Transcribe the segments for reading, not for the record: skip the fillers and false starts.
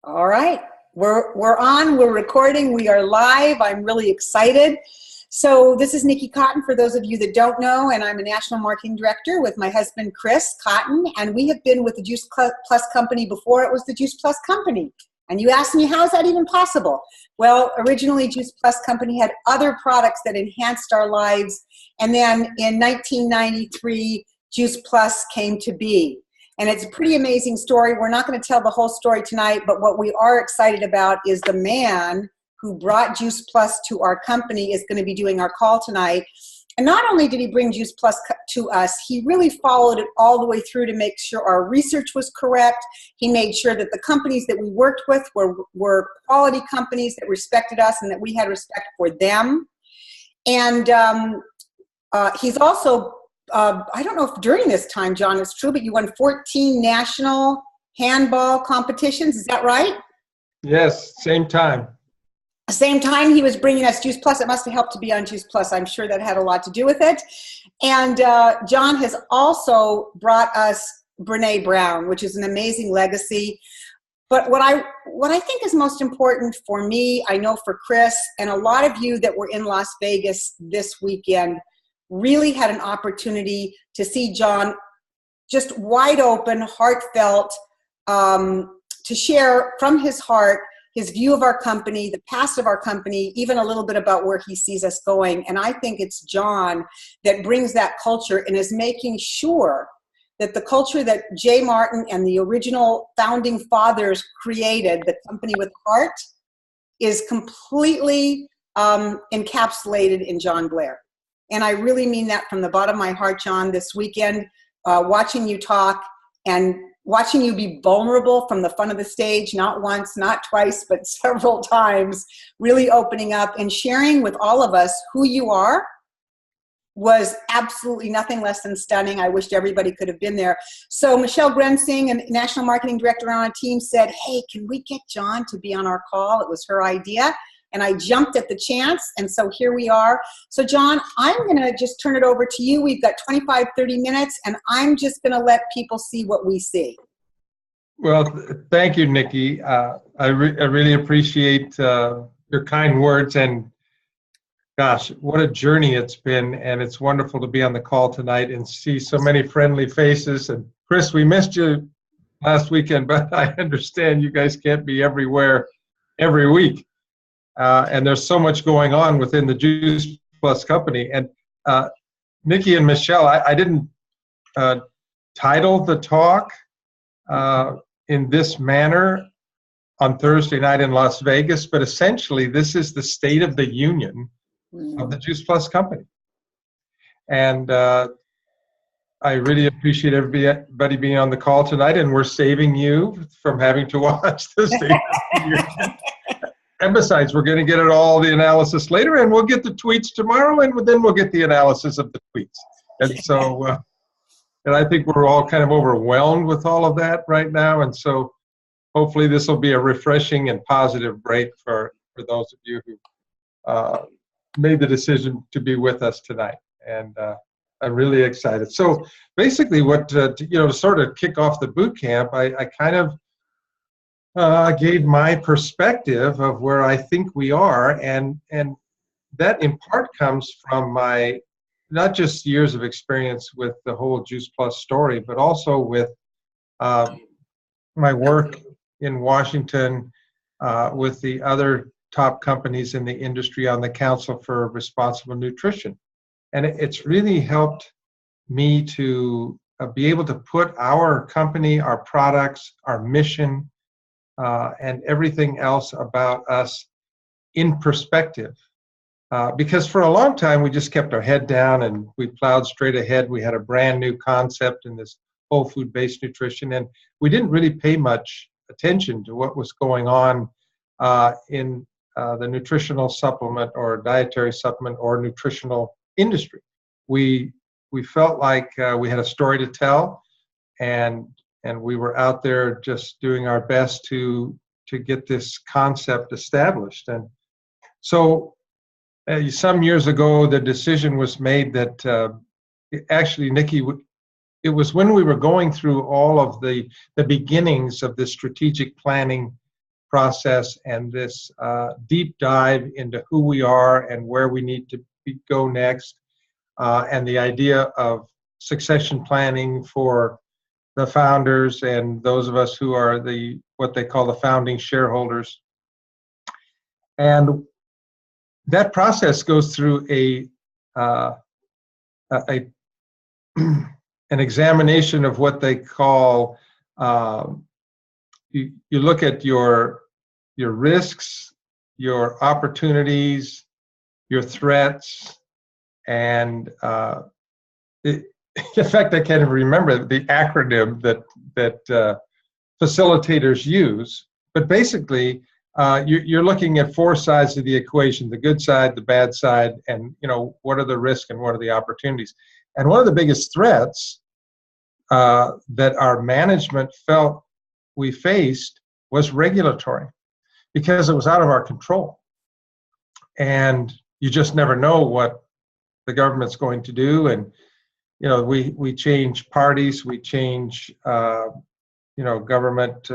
All right, we're on, we're recording, we are live. I'm really excited. So this is Nikki Cotton, for those of you that don't know, and I'm a national marketing director with my husband, Chris Cotton, and we have been with the Juice Plus Company before it was the Juice Plus Company. And you asked me, how is that even possible? Well, originally Juice Plus Company had other products that enhanced our lives, and then in 1993, Juice Plus came to be. And it's a pretty amazing story. We're not going to tell the whole story tonight, but what we are excited about is the man who brought Juice Plus to our company is going to be doing our call tonight. And not only did he bring Juice Plus to us, he really followed it all the way through to make sure our research was correct. He made sure that the companies that we worked with were quality companies that respected us and that we had respect for them. And he's also I don't know if during this time, John, it's true, but you won 14 national handball competitions. Is that right? Yes, same time. Same time he was bringing us Juice Plus. It must have helped to be on Juice Plus. I'm sure that had a lot to do with it. And John has also brought us Brene Brown, which is an amazing legacy. But what I think is most important for me, I know for Chris, and a lot of you that were in Las Vegas this weekend, really had an opportunity to see John just wide open, heartfelt, to share from his heart his view of our company, the past of our company, even a little bit about where he sees us going. And I think it's John that brings that culture and is making sure that the culture that Jay Martin and the original founding fathers created, the company with heart, is completely encapsulated in John Blair. And I really mean that from the bottom of my heart, John. This weekend, watching you talk and watching you be vulnerable from the front of the stage, not once, not twice, but several times, really opening up and sharing with all of us who you are, was absolutely nothing less than stunning. I wished everybody could have been there. So Michelle Grensing, a national marketing director on our team, said, hey, can we get John to be on our call? It was her idea. And I jumped at the chance, and so here we are. So John, I'm going to just turn it over to you. We've got 25, 30 minutes, and I'm just going to let people see what we see. Well, thank you, Nikki. I really appreciate your kind words, and gosh, what a journey it's been, and it's wonderful to be on the call tonight and see so many friendly faces. And Chris, we missed you last weekend, but I understand you guys can't be everywhere every week. And there's so much going on within the Juice Plus company. And Nikki and Michelle, I didn't title the talk in this manner on Thursday night in Las Vegas, but essentially this is the State of the Union of the Juice Plus company. And I really appreciate everybody being on the call tonight, and we're saving you from having to watch the State of the Union. And besides, we're going to get all the analysis later, and we'll get the tweets tomorrow, and then we'll get the analysis of the tweets. And so, and I think we're all kind of overwhelmed with all of that right now. And so hopefully this will be a refreshing and positive break for those of you who made the decision to be with us tonight. And I'm really excited. So basically what, to sort of kick off the boot camp, I kind of gave my perspective of where I think we are, and that in part comes from my not just years of experience with the whole Juice Plus story, but also with my work in Washington with the other top companies in the industry on the Council for Responsible Nutrition. And it's really helped me to be able to put our company, our products, our mission, and everything else about us in perspective. Because for a long time, we just kept our head down and we plowed straight ahead. We had a brand new concept in this whole food-based nutrition, and we didn't really pay much attention to what was going on in the nutritional supplement or dietary supplement or nutritional industry. We felt like we had a story to tell, and we were out there just doing our best to get this concept established. And so some years ago, the decision was made that actually, Nikki, it was when we were going through all of the beginnings of the strategic planning process and this deep dive into who we are and where we need to go next, and the idea of succession planning for the founders and those of us who are what they call the founding shareholders. And that process goes through an examination of what they call, you look at your risks, your opportunities, your threats, and in fact, I can't even remember the acronym that facilitators use. But basically, you're looking at four sides of the equation: the good side, the bad side, and what are the risks and what are the opportunities. And one of the biggest threats that our management felt we faced was regulatory, because it was out of our control. And you just never know what the government's going to do. And we change parties, we change government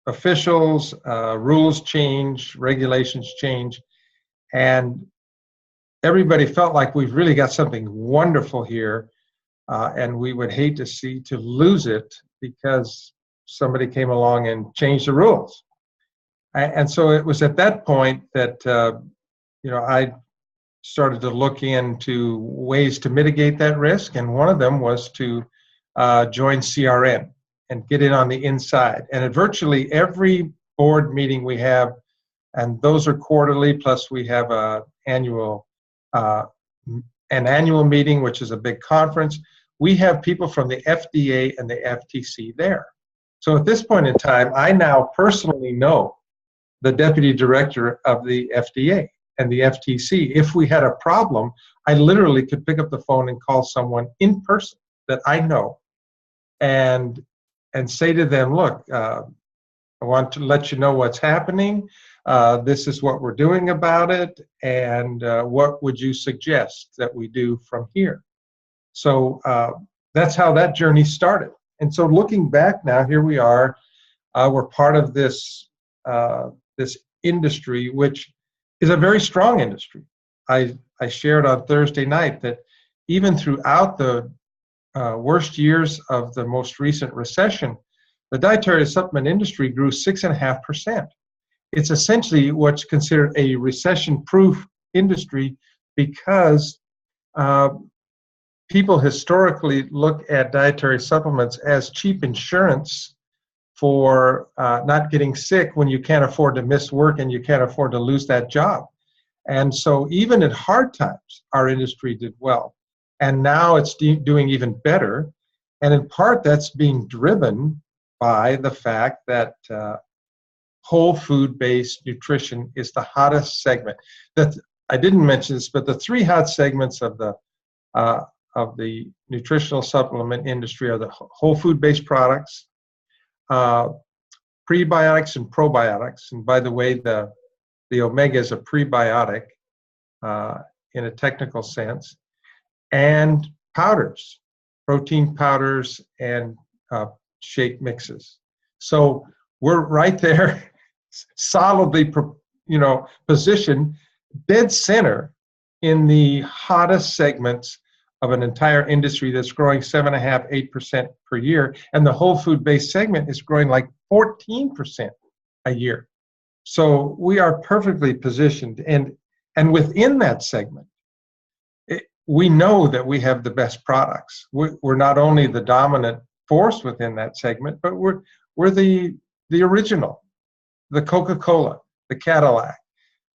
officials, rules change, regulations change, and everybody felt like we've really got something wonderful here, and we would hate to lose it because somebody came along and changed the rules. And so it was at that point that I started to look into ways to mitigate that risk, and one of them was to join CRN and get in on the inside. And at virtually every board meeting we have, and those are quarterly, plus we have an annual meeting, which is a big conference, we have people from the FDA and the FTC there. So at this point in time, I now personally know the deputy director of the FDA and the FTC. If we had a problem, I literally could pick up the phone and call someone in person that I know and say to them, look, I want to let you know what's happening. This is what we're doing about it, and what would you suggest that we do from here? So that's how that journey started. And so looking back now, here we are. We're part of this industry, which is a very strong industry. I shared on Thursday night that even throughout the worst years of the most recent recession, the dietary supplement industry grew 6.5%. It's essentially what's considered a recession-proof industry, because people historically look at dietary supplements as cheap insurance for not getting sick when you can't afford to miss work and you can't afford to lose that job. And so even in hard times, our industry did well. And now it's doing even better. And in part, that's being driven by the fact that whole food-based nutrition is the hottest segment. That I didn't mention this, but the three hot segments of the nutritional supplement industry are the whole food-based products, prebiotics and probiotics. And by the way, the omega is a prebiotic in a technical sense, and powders, protein powders, and shake mixes. So we're right there, solidly, positioned dead center in the hottest segments of an entire industry that's growing 7.5%, 8% per year, and the whole food-based segment is growing like 14% a year. So we are perfectly positioned, and within that segment, we know that we have the best products. We're not only the dominant force within that segment, but we're the original, the Coca-Cola, the Cadillac,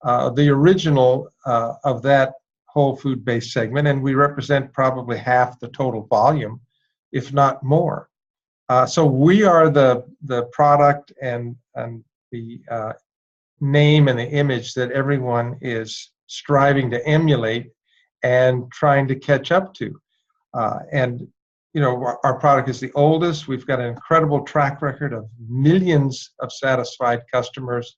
the original of that whole food-based segment, and we represent probably half the total volume, if not more. So we are the product and the name and the image that everyone is striving to emulate and trying to catch up to. And our product is the oldest. We've got an incredible track record of millions of satisfied customers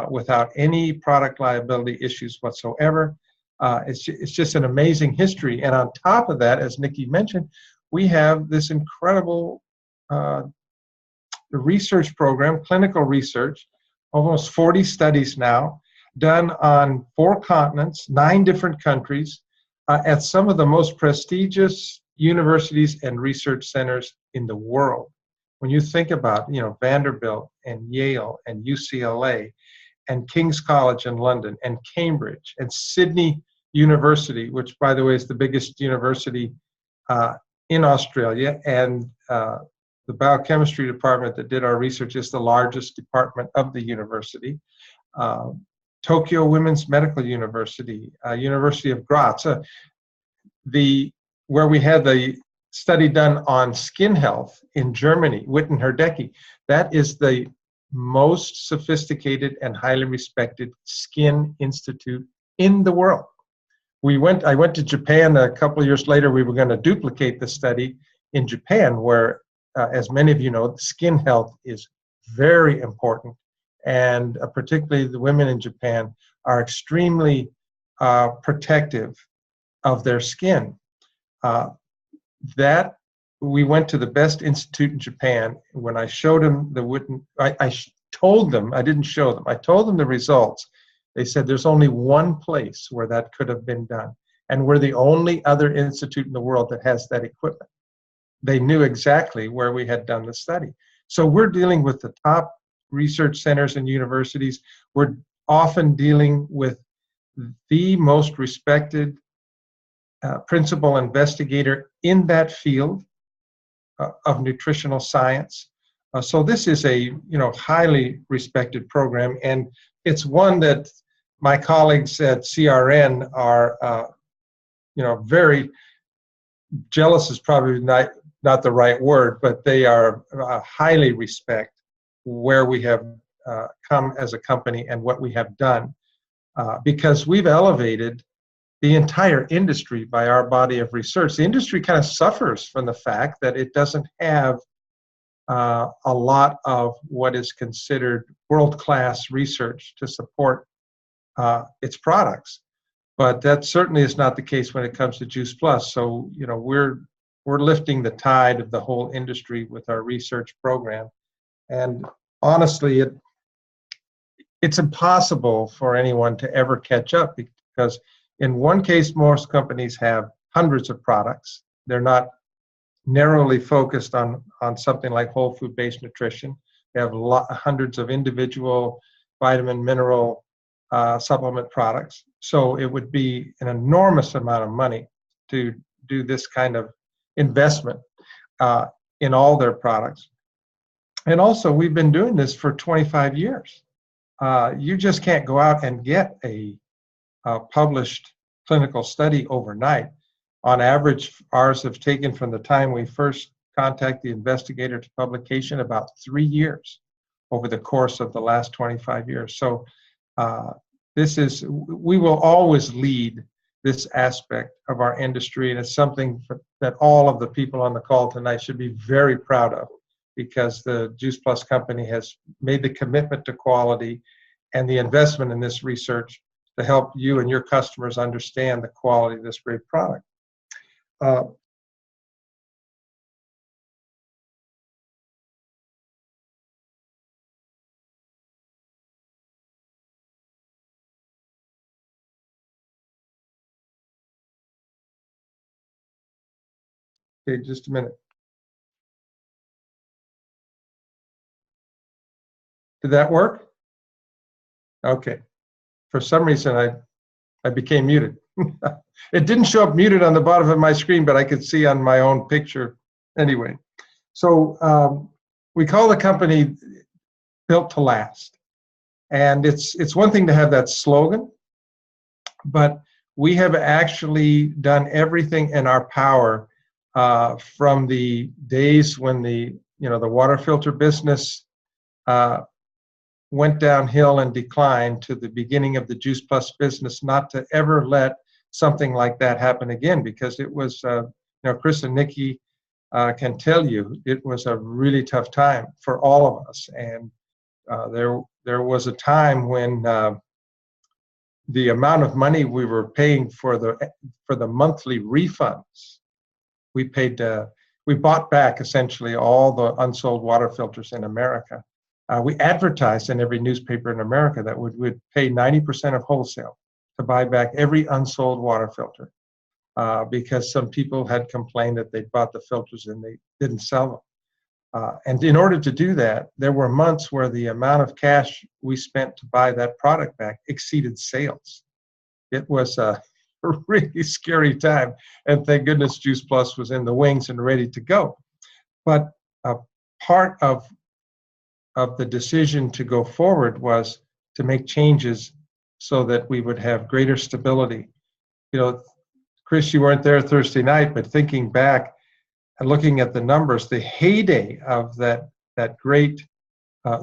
without any product liability issues whatsoever. It's just an amazing history. And on top of that, as Nikki mentioned, we have this incredible research program, clinical research, almost 40 studies now, done on 4 continents, 9 different countries, at some of the most prestigious universities and research centers in the world. When you think about, Vanderbilt and Yale and UCLA and King's College in London and Cambridge and Sydney University, which, by the way, is the biggest university in Australia, and the biochemistry department that did our research is the largest department of the university. Tokyo Women's Medical University, University of Graz, where we had the study done on skin health in Germany, Witten-Herdecke. That is the most sophisticated and highly respected skin institute in the world. I went to Japan a couple of years later. We were going to duplicate the study in Japan, where, as many of you know, skin health is very important. And particularly the women in Japan are extremely protective of their skin. We went to the best institute in Japan. When I showed them I told them, I didn't show them, I told them the results. They said there's only one place where that could have been done. And we're the only other institute in the world that has that equipment. They knew exactly where we had done the study. So we're dealing with the top research centers and universities. We're often dealing with the most respected principal investigator in that field of nutritional science. So this is a highly respected program, and it's one that my colleagues at CRN are very jealous is probably not the right word, but they are highly respect where we have come as a company and what we have done, because we've elevated the entire industry by our body of research. The industry kind of suffers from the fact that it doesn't have a lot of what is considered world-class research to support its products. But that certainly is not the case when it comes to Juice Plus. So, we're lifting the tide of the whole industry with our research program. And honestly, it's impossible for anyone to ever catch up, because in one case, most companies have hundreds of products. They're not narrowly focused on something like whole food-based nutrition. They have hundreds of individual vitamin, mineral, supplement products. So it would be an enormous amount of money to do this kind of investment in all their products. And also, we've been doing this for 25 years. You just can't go out and get a published clinical study overnight. On average, ours have taken from the time we first contact the investigator to publication about 3 years over the course of the last 25 years. So we will always lead this aspect of our industry, and it's something that all of the people on the call tonight should be very proud of, because the Juice Plus company has made the commitment to quality and the investment in this research to help you and your customers understand the quality of this great product. Okay, just a minute. Did that work? Okay. For some reason, I became muted. It didn't show up muted on the bottom of my screen, but I could see on my own picture anyway. So we call the company Built to Last. And it's one thing to have that slogan, but we have actually done everything in our power from the days when the water filter business went downhill and declined to the beginning of the Juice Plus business, not to ever let something like that happen again, because it was, Chris and Nikki can tell you, it was a really tough time for all of us. And there was a time when the amount of money we were paying for the monthly refunds, we bought back essentially all the unsold water filters in America. We advertised in every newspaper in America that would pay 90% of wholesale to buy back every unsold water filter because some people had complained that they'd bought the filters and they didn't sell them. And in order to do that, there were months where the amount of cash we spent to buy that product back exceeded sales. It was a really scary time. And thank goodness Juice Plus was in the wings and ready to go. But part of the decision to go forward was to make changes so that we would have greater stability. You know, Chris, you weren't there Thursday night, but thinking back and looking at the numbers, the heyday of that great,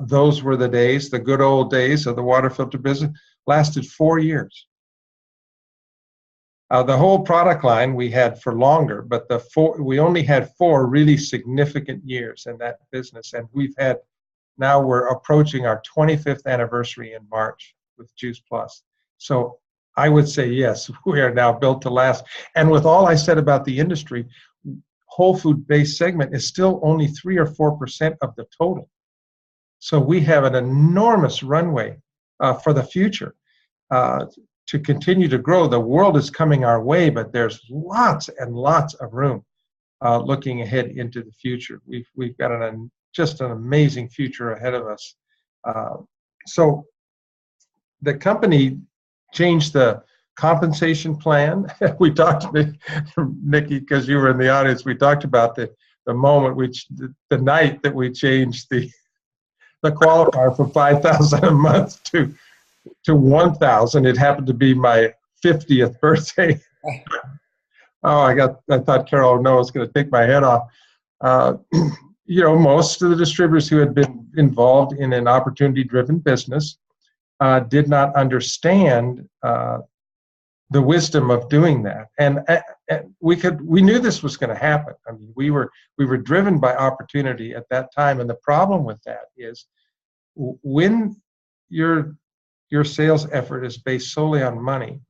those were the days, the good old days of the water filter business, lasted 4 years. The whole product line we had for longer, but we only had 4 really significant years in that business, and now we're approaching our 25th anniversary in March with Juice Plus. So I would say yes, we are now built to last. And with all I said about the industry, whole food-based segment is still only 3 or 4% of the total. So we have an enormous runway for the future to continue to grow. The world is coming our way, but there's lots and lots of room looking ahead into the future. We've got just an amazing future ahead of us. So the company changed the compensation plan. We talked, Nikki, because you were in the audience, we talked about the moment, the night that we changed the qualifier from $5,000 a month to $1,000. It happened to be my 50th birthday. I thought Carol Noah was going to take my head off. You know, most of the distributors who had been involved in an opportunity-driven business did not understand the wisdom of doing that, and we knew this was going to happen. I mean, we were driven by opportunity at that time, and the problem with that is when your sales effort is based solely on money,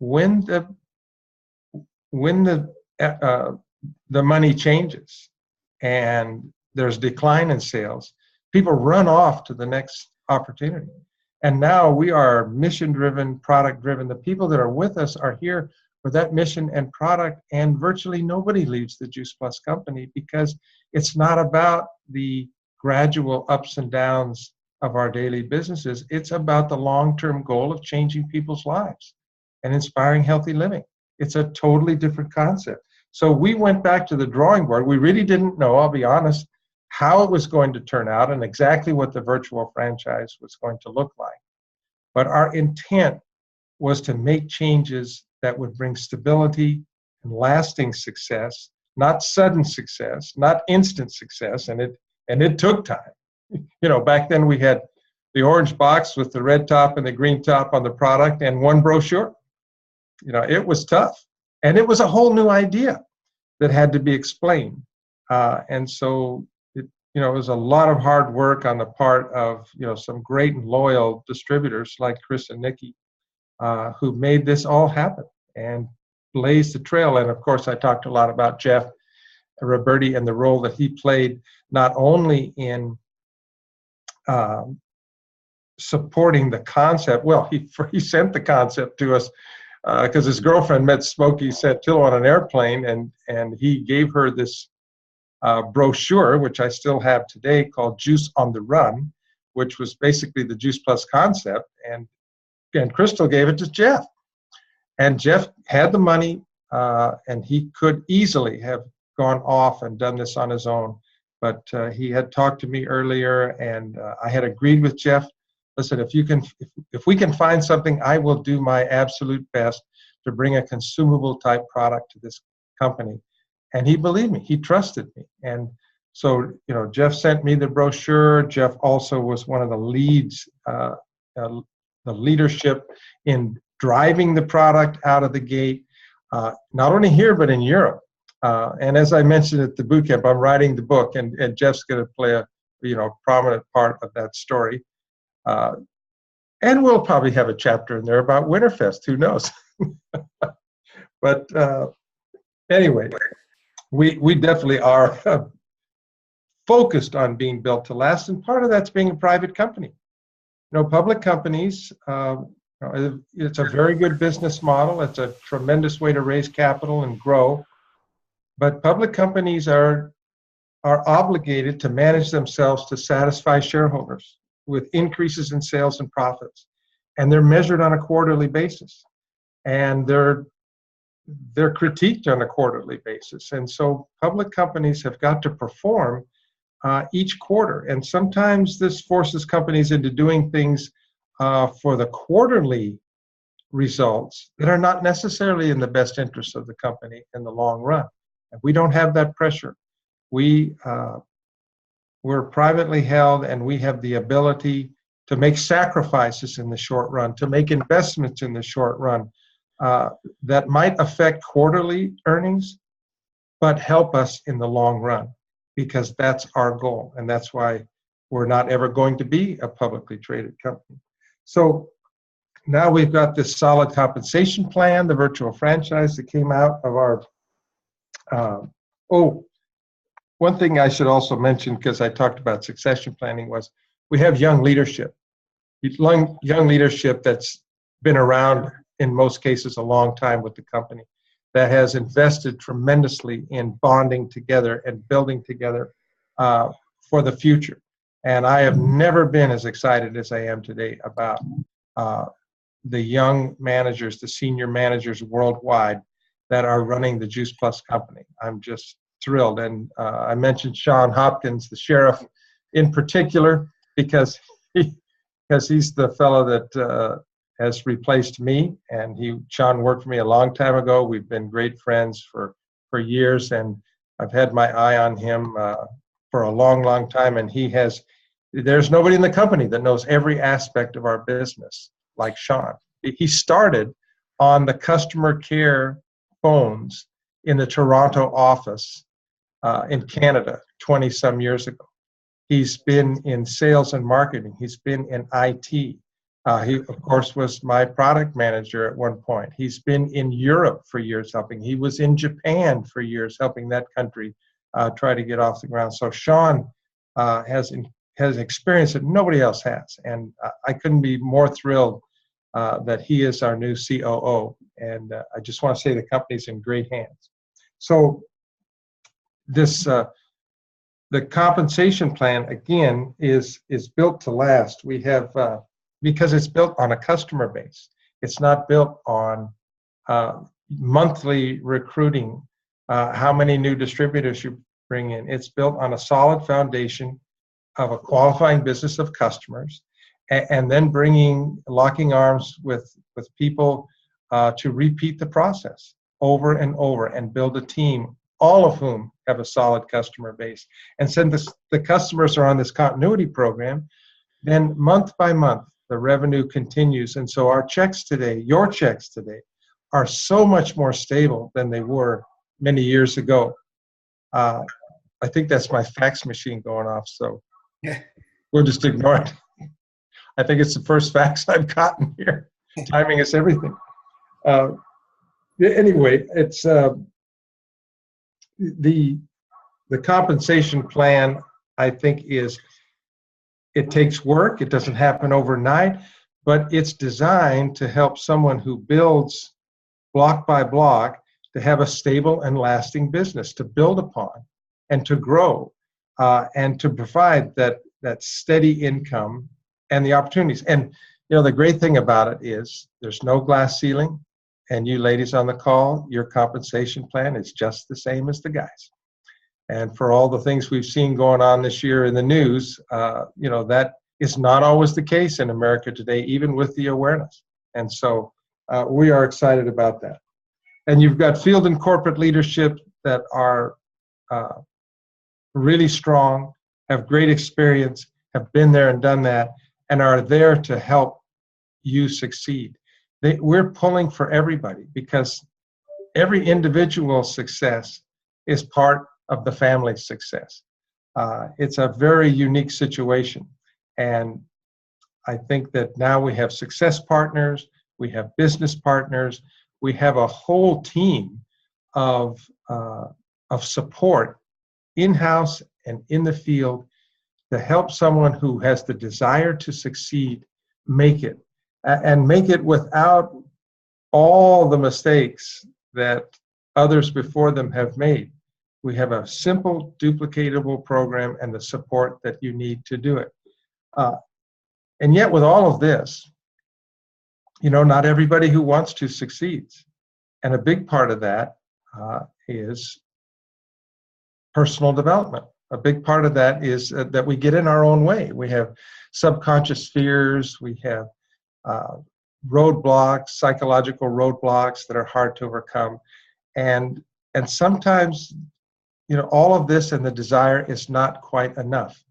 when the money changes and there's decline in sales, people run off to the next opportunity. And now we are mission-driven, product-driven. The people that are with us are here for that mission and product, and virtually nobody leaves the Juice Plus company because it's not about the gradual ups and downs of our daily businesses. It's about the long-term goal of changing people's lives and inspiring healthy living. It's a totally different concept. So we went back to the drawing board. We really didn't know, I'll be honest, how it was going to turn out and exactly what the virtual franchise was going to look like. But our intent was to make changes that would bring stability and lasting success, not sudden success, not instant success, and it took time. You know, back then we had the orange box with the red top and the green top on the product and one brochure. You know, it was tough. And it was a whole new idea that had to be explained. And so it was a lot of hard work on the part of, some great and loyal distributors like Chris and Nikki, who made this all happen and blazed the trail. And of course, I talked a lot about Jeff Roberti and the role that he played, not only in supporting the concept. Well, he sent the concept to us because his girlfriend met Smokey Santillo on an airplane, and he gave her this brochure, which I still have today, called Juice on the Run, which was basically the Juice Plus concept. And Crystal gave it to Jeff. And Jeff had the money, and he could easily have gone off and done this on his own. But he had talked to me earlier, and I had agreed with Jeff. Listen, if we can find something, I will do my absolute best to bring a consumable type product to this company. And he believed me. He trusted me. And so, Jeff sent me the brochure. Jeff also was one of the leads, the leadership in driving the product out of the gate, not only here, but in Europe. And as I mentioned at the boot camp, I'm writing the book, and Jeff's going to play a prominent part of that story. And we'll probably have a chapter in there about Winterfest. Who knows? But anyway, we definitely are focused on being built to last, and part of that's being a private company. Public companies, it's a very good business model. It's a tremendous way to raise capital and grow. But public companies are obligated to manage themselves to satisfy shareholders with increases in sales and profits. And they're measured on a quarterly basis. And they're critiqued on a quarterly basis. And so public companies have got to perform each quarter. And sometimes this forces companies into doing things for the quarterly results that are not necessarily in the best interest of the company in the long run. And we don't have that pressure. We're privately held, and we have the ability to make sacrifices in the short run, to make investments in the short run that might affect quarterly earnings, but help us in the long run, because that's our goal. And that's why we're not ever going to be a publicly traded company. So now we've got this solid compensation plan, the virtual franchise that came out of our, one thing I should also mention, because I talked about succession planning, was we have young leadership. Young leadership that's been around, in most cases, a long time with the company, that has invested tremendously in bonding together and building together for the future. And I have never been as excited as I am today about the young managers, the senior managers worldwide that are running the Juice Plus company. I'm just thrilled. And I mentioned Sean Hopkins, the sheriff, in particular, because he's the fellow that has replaced me. And Sean worked for me a long time ago. We've been great friends for years, and I've had my eye on him for a long, long time. And there's nobody in the company that knows every aspect of our business like Sean. He started on the customer care phones in the Toronto office in Canada 20-some years ago. He's been in sales and marketing. He's been in IT. He, of course, was my product manager at one point. He's been in Europe for years helping. He was in Japan for years helping that country try to get off the ground. So Sean has experience that nobody else has. And I couldn't be more thrilled that he is our new COO. And I just want to say the company's in great hands. So the compensation plan, again, is built to last. We have, because it's built on a customer base. It's not built on monthly recruiting, how many new distributors you bring in. It's built on a solid foundation of a qualifying business of customers, and then locking arms with people to repeat the process over and over and build a team, all of whom have a solid customer base. And since the customers are on this continuity program, then month by month, the revenue continues. And so our checks today, your checks today, are so much more stable than they were many years ago. I think that's my fax machine going off, so we'll just ignore it. I think it's the first fax I've gotten here. Timing is everything. Anyway, it's the compensation plan, I think, it takes work. It doesn't happen overnight, but it's designed to help someone who builds block by block to have a stable and lasting business to build upon and to grow and to provide that steady income and the opportunities. And the great thing about it is there's no glass ceiling. And you ladies on the call, your compensation plan is just the same as the guys. And for all the things we've seen going on this year in the news, that is not always the case in America today, even with the awareness. And so we are excited about that. And you've got field and corporate leadership that are really strong, have great experience, have been there and done that, and are there to help you succeed. We're pulling for everybody because every individual success is part of the family's success. It's a very unique situation. And I think that now we have success partners, we have business partners, we have a whole team of support in-house and in the field to help someone who has the desire to succeed make it, and make it without all the mistakes that others before them have made. We have a simple, duplicatable program and the support that you need to do it. And yet with all of this, not everybody who wants to succeeds. And a big part of that is personal development. A big part of that is that we get in our own way. We have subconscious fears, we have roadblocks, psychological roadblocks that are hard to overcome. And sometimes, all of this and the desire is not quite enough.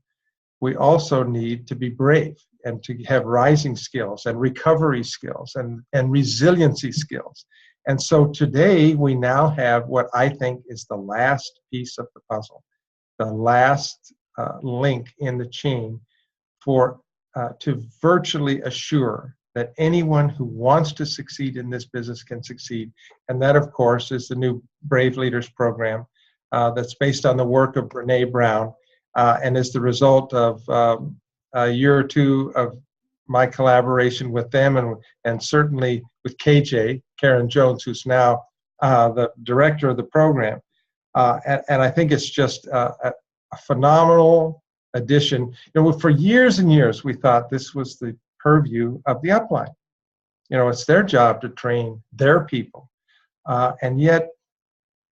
We also need to be brave and to have rising skills and recovery skills and resiliency skills. And so today we now have what I think is the last piece of the puzzle, the last link in the chain to virtually assure that anyone who wants to succeed in this business can succeed. And that, of course, is the new Brave Leaders program that's based on the work of Brené Brown and is the result of a year or two of my collaboration with them and certainly with KJ, Karen Jones, who's now the director of the program. And I think it's just a phenomenal addition. For years and years, we thought this was the purview of the upline. It's their job to train their people. And yet,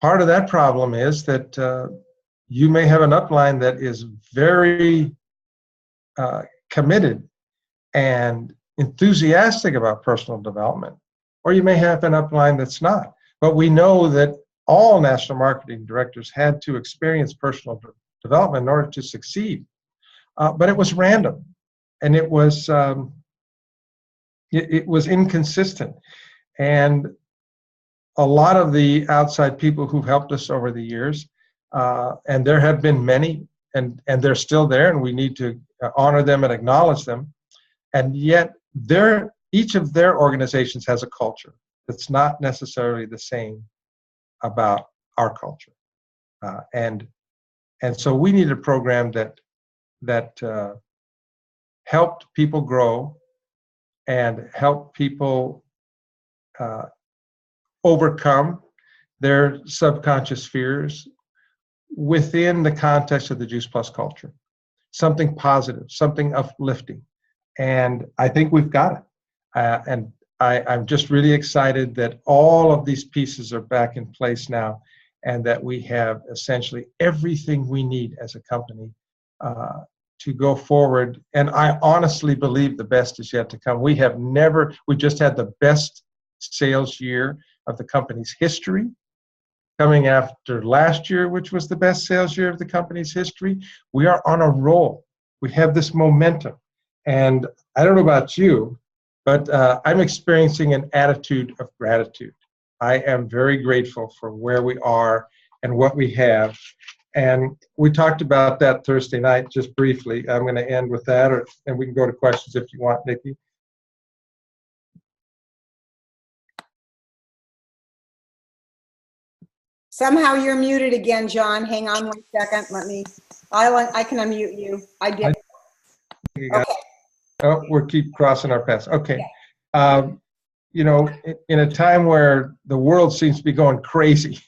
part of that problem is that you may have an upline that is very committed and enthusiastic about personal development, or you may have an upline that's not. But we know that all national marketing directors had to experience personal development in order to succeed. But it was random, and it was inconsistent. And a lot of the outside people who've helped us over the years, and there have been many, and they're still there, and we need to honor them and acknowledge them. And yet, each of their organizations has a culture that's not necessarily the same about our culture. And so we need a program that helped people grow and help people overcome their subconscious fears within the context of the Juice Plus culture. Something positive, something uplifting. And I think we've got it. And I'm just really excited that all of these pieces are back in place now, and that we have essentially everything we need as a company to go forward. And I honestly believe the best is yet to come. We just had the best sales year of the company's history, coming after last year, which was the best sales year of the company's history. We are on a roll. We have this momentum. And I don't know about you, but I'm experiencing an attitude of gratitude. I am very grateful for where we are and what we have. And we talked about that Thursday night just briefly. I'm going to end with that, and we can go to questions if you want, Nikki. Somehow you're muted again, John. Hang on 1 second. I can unmute you. I did. Okay. Oh, we'll keep crossing our paths. Okay. In a time where the world seems to be going crazy,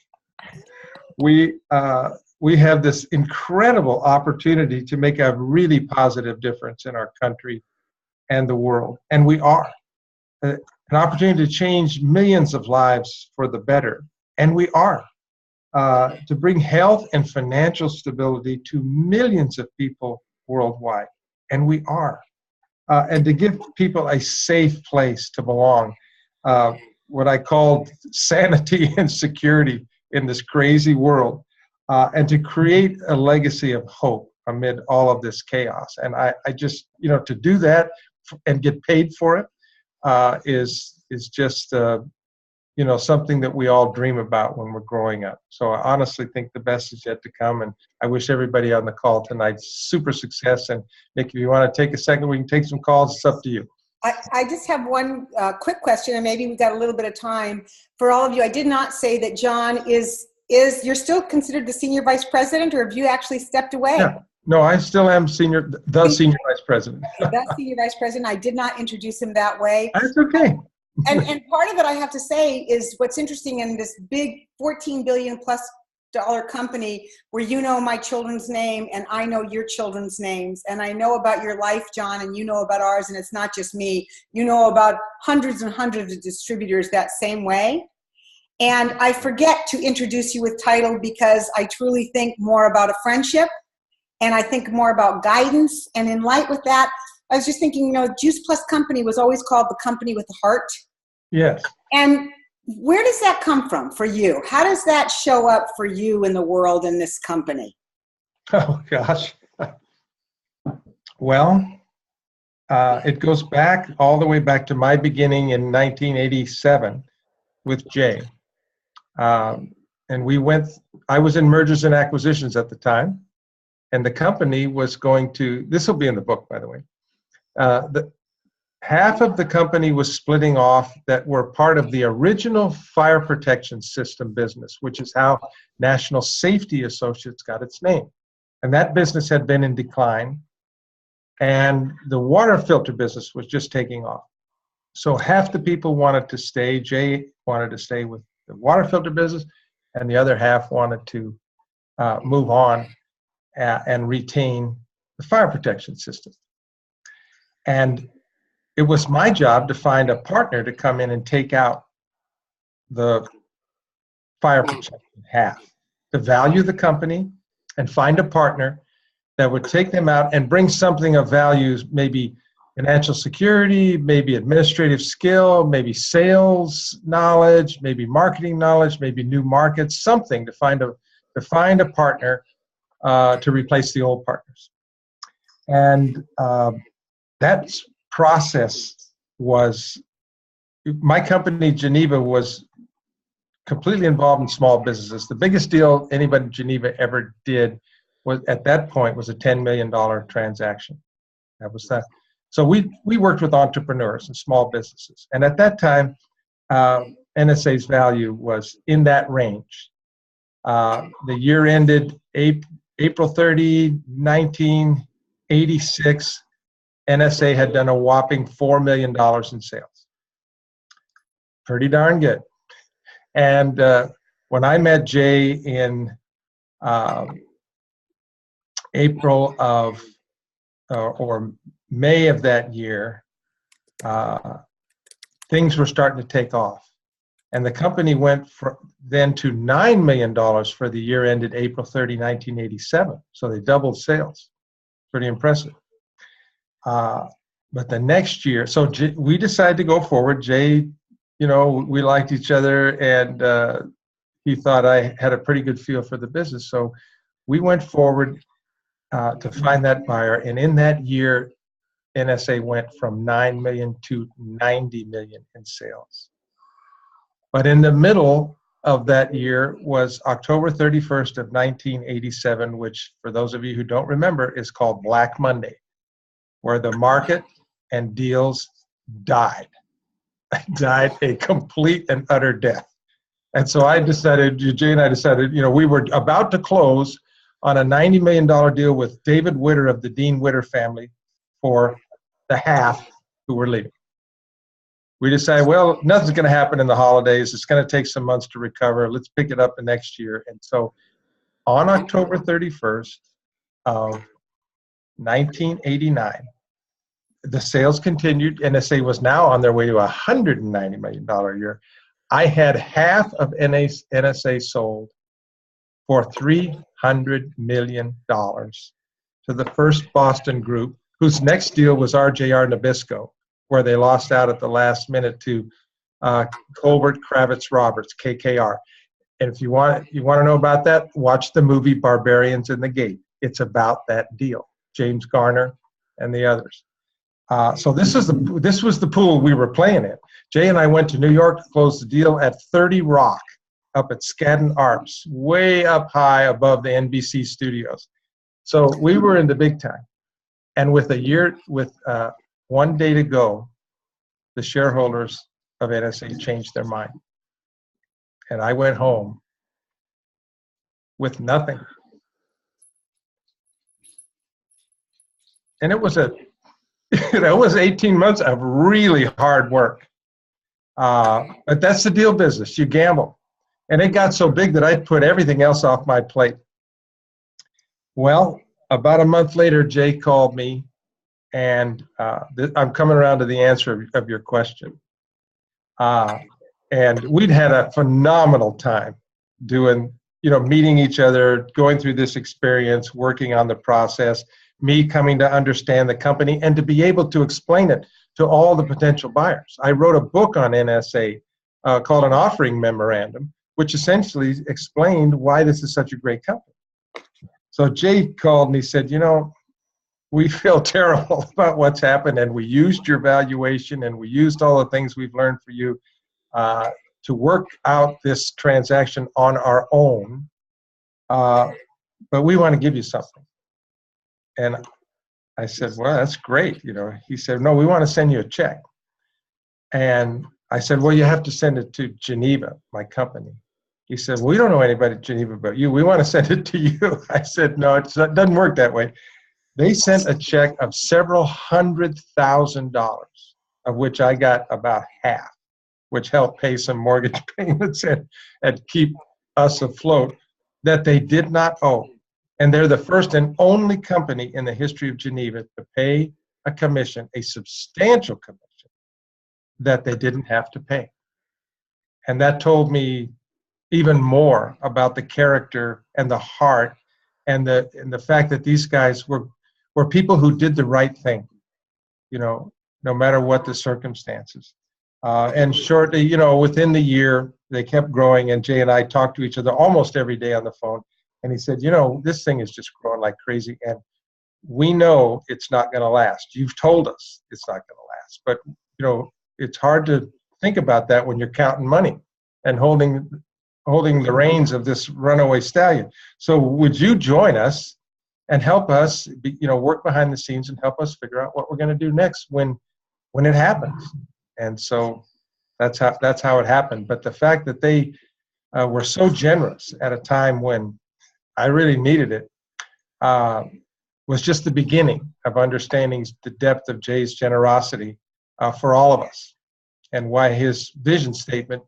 we have this incredible opportunity to make a really positive difference in our country and the world. And we are. An opportunity to change millions of lives for the better. And we are. To bring health and financial stability to millions of people worldwide. And we are. And to give people a safe place to belong, what I call sanity and security in this crazy world, and to create a legacy of hope amid all of this chaos. And I just, to do that and get paid for it is just, something that we all dream about when we're growing up. So I honestly think the best is yet to come, and I wish everybody on the call tonight super success. And Nick, if you want to take a second, we can take some calls. It's up to you. I just have one quick question, and maybe we've got a little bit of time for all of you. I did not say that John is you're still considered the senior vice president, or have you actually stepped away? Yeah. No, I still am the senior vice president. Okay, the senior vice president. I did not introduce him that way. That's okay. And part of it, I have to say, is what's interesting in this big $14 billion plus company where you know my children's name and I know your children's names, and I know about your life, John, and you know about ours, and it's not just me. You know about hundreds and hundreds of distributors that same way. And I forget to introduce you with title because I truly think more about a friendship, and I think more about guidance. And in light with that, I was just thinking, you know, Juice Plus Company was always called the company with the heart. Yes. And where does that come from for you? How does that show up for you in the world in this company? Oh, gosh. Well, it goes back all the way back to my beginning in 1987 with Jay. And I was in mergers and acquisitions at the time, and the company was going to, this will be in the book, by the way. Half of the company was splitting off that were part of the original fire protection system business, which is how National Safety Associates got its name. And that business had been in decline, and the water filter business was just taking off. So half the people wanted to stay. Jay wanted to stay with the water filter business, and the other half wanted to move on and retain the fire protection system. And it was my job to find a partner to come in and take out the fire protection half, to value the company and find a partner that would take them out and bring something of value, maybe financial security, maybe administrative skill, maybe sales knowledge, maybe marketing knowledge, maybe new markets, something to find a partner to replace the old partners. And that process was, my company, Geneva, was completely involved in small businesses. The biggest deal anybody in Geneva ever did was, at that point, was a $10 million transaction. That was that. So we worked with entrepreneurs and small businesses. And at that time, NSA's value was in that range. The year ended April 30, 1986. NSA had done a whopping $4 million in sales. Pretty darn good. And when I met Jay in April of, or May of that year, things were starting to take off. And the company went then to $9 million for the year ended April 30, 1987. So they doubled sales. Pretty impressive. But the next year, so we decided to go forward. Jay, you know, we liked each other, and he thought I had a pretty good feel for the business. So we went forward to find that buyer. And in that year, NSA went from 9 million to 90 million in sales. But in the middle of that year was October 31st of 1987, which, for those of you who don't remember, is called Black Monday, where the market and deals died a complete and utter death. And so Jay and I decided, you know, we were about to close on a $90 million deal with David Witter of the Dean Witter family for the half who were leaving. We decided, well, nothing's going to happen in the holidays. It's going to take some months to recover. Let's pick it up the next year. And so on October 31st of 1989, the sales continued. NSA was now on their way to a $190 million a year. I had half of NSA sold for $300 million to the First Boston Group, whose next deal was RJR Nabisco, where they lost out at the last minute to Colbert Kravitz Roberts, KKR. And if you want to know about that, watch the movie Barbarians in the Gate. It's about that deal, James Garner and the others. So this was the pool we were playing in. Jay and I went to New York to close the deal at 30 Rock, up at Skadden Arps, way up high above the NBC studios. So we were in the big time. And with 1 day to go, the shareholders of NSA changed their mind. And I went home with nothing. And it was it was 18 months of really hard work. But that's the deal business. You gamble. And it got so big that I put everything else off my plate. Well, about a month later, Jay called me, and I'm coming around to the answer of your question. And we'd had a phenomenal time doing, meeting each other, going through this experience, working on the process, me coming to understand the company and to be able to explain it to all the potential buyers. I wrote a book on NSA called An Offering Memorandum, which essentially explained why this is such a great company. So Jay called and he said, we feel terrible about what's happened, and we used your valuation and we used all the things we've learned for you to work out this transaction on our own, but we want to give you something. And I said, well, that's great. He said, no, we want to send you a check. And I said, well, you have to send it to Geneva, my company. He said, well, we don't know anybody at Geneva but you. We want to send it to you. I said, no, it doesn't work that way. They sent a check of several $100,000, of which I got about half, which helped pay some mortgage payments and keep us afloat, that they did not owe. And they're the first and only company in the history of Geneva to pay a commission, a substantial commission, that they didn't have to pay. And that told me even more about the character and the heart and the fact that these guys were people who did the right thing, no matter what the circumstances. And shortly, within the year, they kept growing, and Jay and I talked to each other almost every day on the phone. And he said, this thing is just growing like crazy, and we know it's not going to last. You've told us it's not going to last. But, it's hard to think about that when you're counting money and holding the reins of this runaway stallion. So would you join us and help us, work behind the scenes and help us figure out what we're going to do next when it happens? And so that's how it happened. But the fact that they were so generous at a time when I really needed it was just the beginning of understanding the depth of Jay's generosity for all of us, and why his vision statement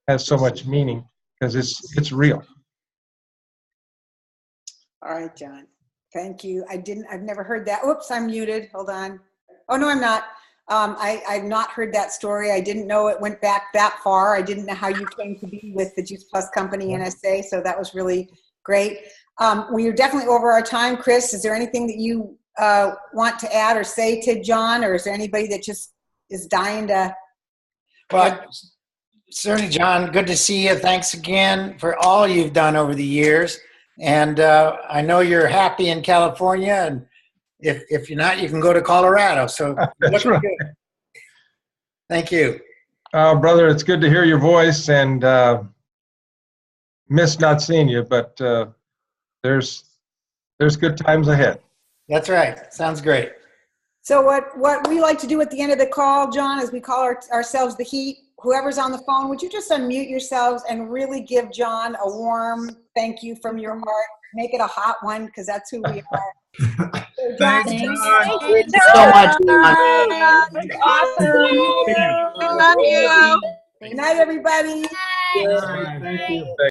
has so much meaning, because it's real. All right, John. Thank you. I've never heard that. Oops, I'm muted. Hold on. Oh, no, I'm not. I've not heard that story. I didn't know it went back that far. I didn't know how you came to be with the Juice Plus Company, NSA, so that was really great. We are definitely over our time. Chris, is there anything that you want to add or say to John, or is there anybody that just is dying to? Well, certainly, John, good to see you. Thanks again for all you've done over the years. And I know you're happy in California, and if you're not, you can go to Colorado. So that's right. Good. Thank you. Brother, it's good to hear your voice, and miss not seeing you, but there's good times ahead. That's right. Sounds great. So what we like to do at the end of the call, John, is we call ourselves the Heat. Whoever's on the phone, would you just unmute yourselves and really give John a warm thank you from your heart? Make it a hot one, because that's who we are. So John, Thank you so much. awesome. Love you. Good night, everybody. Thank you.